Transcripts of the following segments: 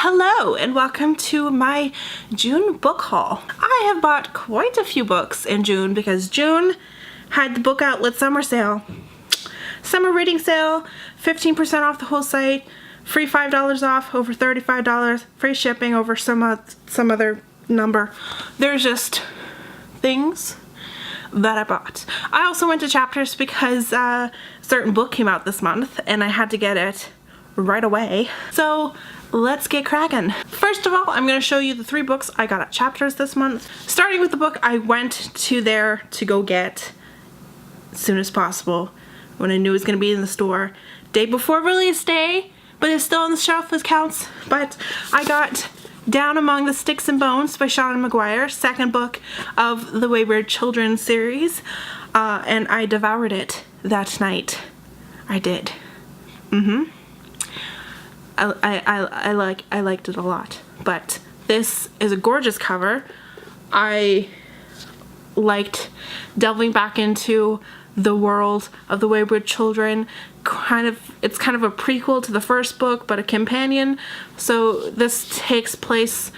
Hello and welcome to my June book haul. I have bought quite a few books in June because June had the Book Outlet summer sale. Summer reading sale, 15% off the whole site, free $5 off over $35, free shipping over some other number. There's just things that I bought. I also went to Chapters because a certain book came out this month and I had to get it right away. So let's get cracking. First of all, I'm going to show you the 3 books I got at Chapters this month. Starting with the book I went to there to go get as soon as possible when I knew it was going to be in the store. Day before release day, but it's still on the shelf as counts. But I got Down Among the Sticks and Bones by Seanan McGuire, second book of the Wayward Children series, and I devoured it that night. I did. I liked it a lot, but this is a gorgeous cover. I liked delving back into the world of the Wayward Children. It's kind of a prequel to the first book, but a companion. So this takes place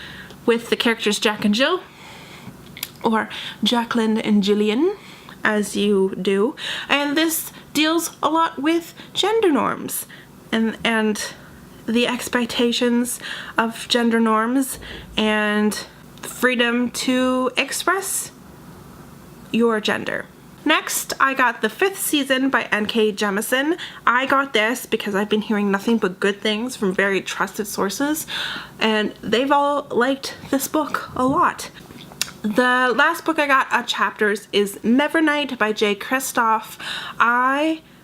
with the characters Jack and Jill, or Jacqueline and Jillian, as you do. And this deals a lot with gender norms and the expectations of gender norms and the freedom to express your gender. Next, I got the 5th season by N.K. Jemisin. I got this because I've been hearing nothing but good things from very trusted sources, and they've all liked this book a lot. The last book I got at Chapters is Nevernight by Jay Kristoff.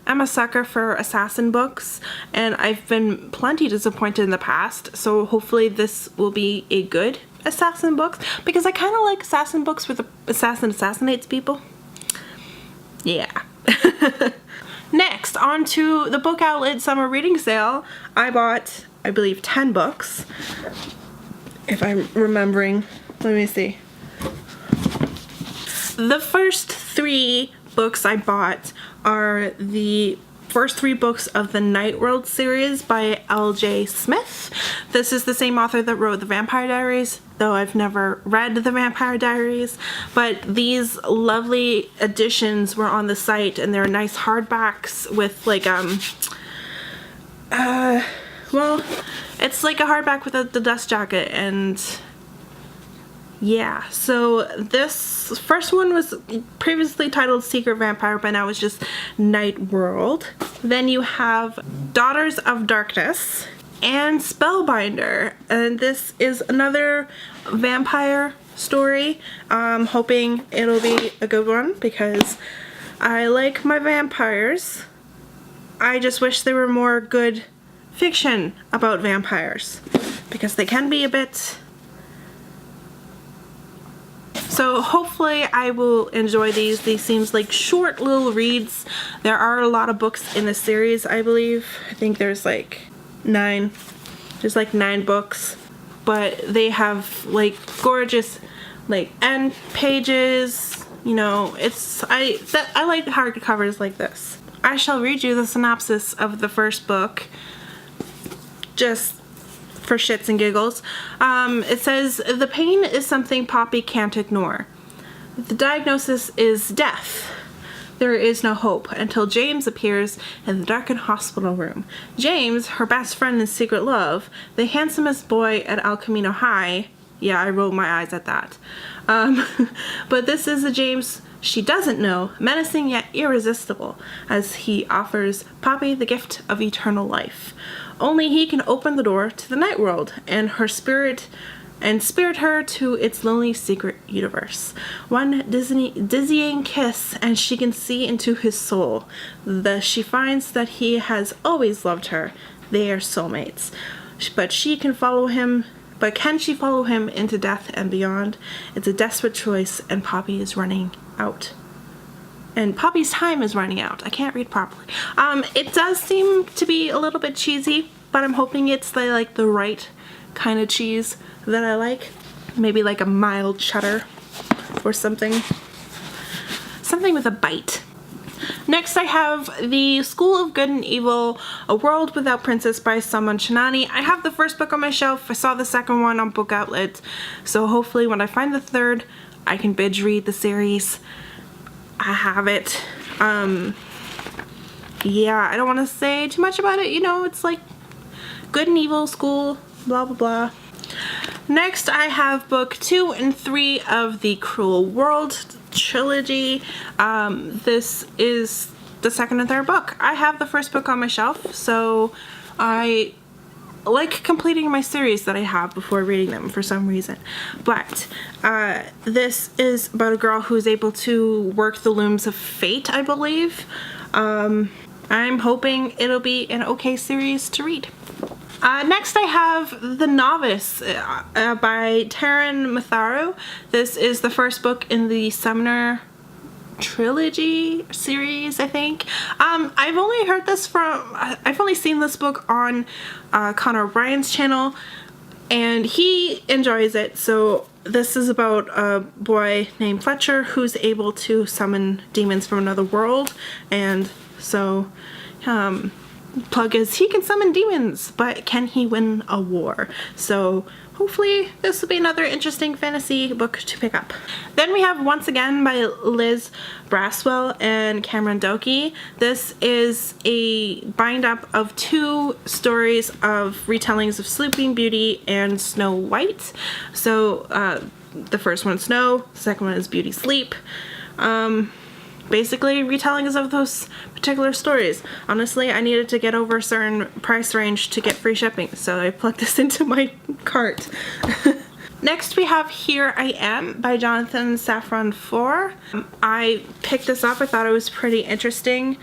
I'm a sucker for assassin books, and I've been plenty disappointed in the past, so hopefully this will be a good assassin book, because I kind of like assassin books where the assassin assassinates people. Yeah. Next, on to the Book Outlet summer reading sale. I bought, I believe, 10 books, if I'm remembering. Let me see. The first 3 books I bought are the first 3 books of the Night World series by L.J. Smith. This is the same author that wrote The Vampire Diaries, though I've never read The Vampire Diaries, but these lovely editions were on the site, and they're nice hardbacks with like well, it's like a hardback with the dust jacket, and yeah, so this first one was previously titled Secret Vampire, but now it's just Night World. Then you have Daughters of Darkness and Spellbinder, and this is another vampire story. I'm hoping it'll be a good one because I like my vampires. I just wish there were more good fiction about vampires because they can be a bit... So hopefully I will enjoy these. These seems like short little reads. There are a lot of books in the series, I believe. I think there's like 9. There's like 9 books. But they have like gorgeous like end pages. You know, I like hardcovers like this. I shall read you the synopsis of the first book, just for shits and giggles. It says, the pain is something Poppy can't ignore. The diagnosis is death. There is no hope until James appears in the darkened hospital room. James, her best friend and secret love, the handsomest boy at El Camino High. Yeah, I rolled my eyes at that. But this is the James she doesn't know, menacing yet irresistible, as he offers Poppy the gift of eternal life. Only he can open the door to the night world and spirit her to its lonely secret universe. One dizzying kiss and she can see into his soul. She finds that he has always loved her. They are soulmates. But can she follow him into death and beyond? It's a desperate choice, and Poppy is running out. And Poppy's time is running out. I can't read properly. It does seem to be a little bit cheesy, but I'm hoping it's the right kind of cheese that I like. Maybe like a mild cheddar or something. Something with a bite. Next I have The School of Good and Evil, A World Without Princess by Saman Chinani. I have the first book on my shelf. I saw the second one on Book Outlet, so hopefully when I find the third, I can binge read the series. I have it. Yeah, I don't want to say too much about it. You know, it's like good and evil school, blah blah blah. Next I have book 2 and 3 of the Cruel World trilogy. This is the second and third book. I have the first book on my shelf, so I like completing my series that I have before reading them for some reason. But this is about a girl who's able to work the looms of fate, I believe. I'm hoping it'll be an okay series to read. Next I have The Novice by Taran Matharu. This is the first book in the Summoner trilogy series, I think. I've only seen this book on Conan O'Brien's channel, and he enjoys it. So this is about a boy named Fletcher who's able to summon demons from another world, and so plug is he can summon demons, but can he win a war? So hopefully this will be another interesting fantasy book to pick up. Then we have Once Again by Liz Braswell and Cameron Doki. This is a bind up of 2 stories of retellings of Sleeping Beauty and Snow White. So the first one's Snow, the second one is Beauty Sleep. Basically retellings of those particular stories. Honestly, I needed to get over a certain price range to get free shipping, so I plugged this into my cart. Next we have Here I Am by Jonathan Safran Foer. I picked this up. I thought it was pretty interesting,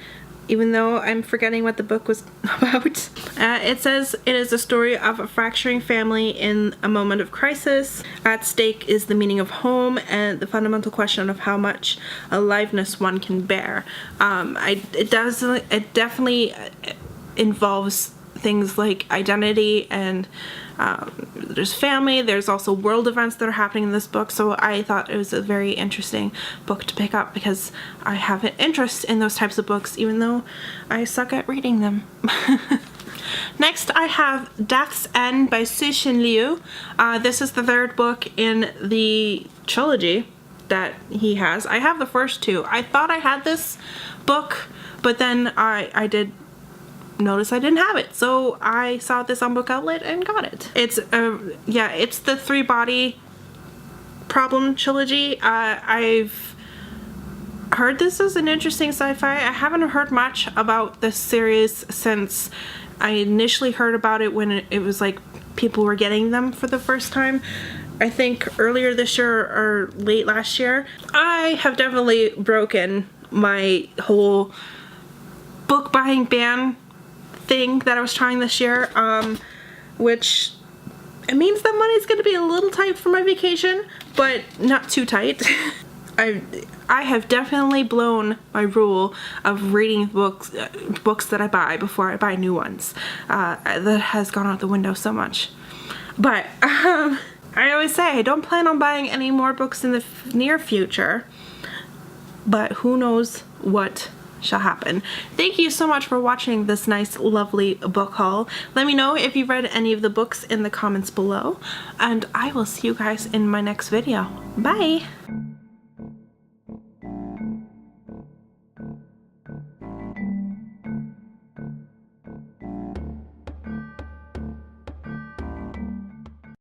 even though I'm forgetting what the book was about. It says it is a story of a fracturing family in a moment of crisis. At stake is the meaning of home and the fundamental question of how much aliveness one can bear. It definitely involves things like identity, and there's family. There's also world events that are happening in this book, so I thought it was a very interesting book to pick up because I have an interest in those types of books, even though I suck at reading them. Next I have Death's End by Cixin Liu. This is the third book in the trilogy that he has. I have the first 2. I thought I had this book, but then I did notice I didn't have it, so I saw this on Book Outlet and got it. It's it's the 3-body problem trilogy. I've heard this is an interesting sci-fi. I haven't heard much about this series since I initially heard about it when it was like people were getting them for the first time. I think earlier this year or late last year. I have definitely broken my whole book buying ban thing that I was trying this year, which it means that money's gonna be a little tight for my vacation, but not too tight. I have definitely blown my rule of reading books that I buy before I buy new ones. That has gone out the window so much. But I always say I don't plan on buying any more books in the near future, but who knows what shall happen. Thank you so much for watching this nice lovely book haul. Let me know if you've read any of the books in the comments below, and I will see you guys in my next video. Bye!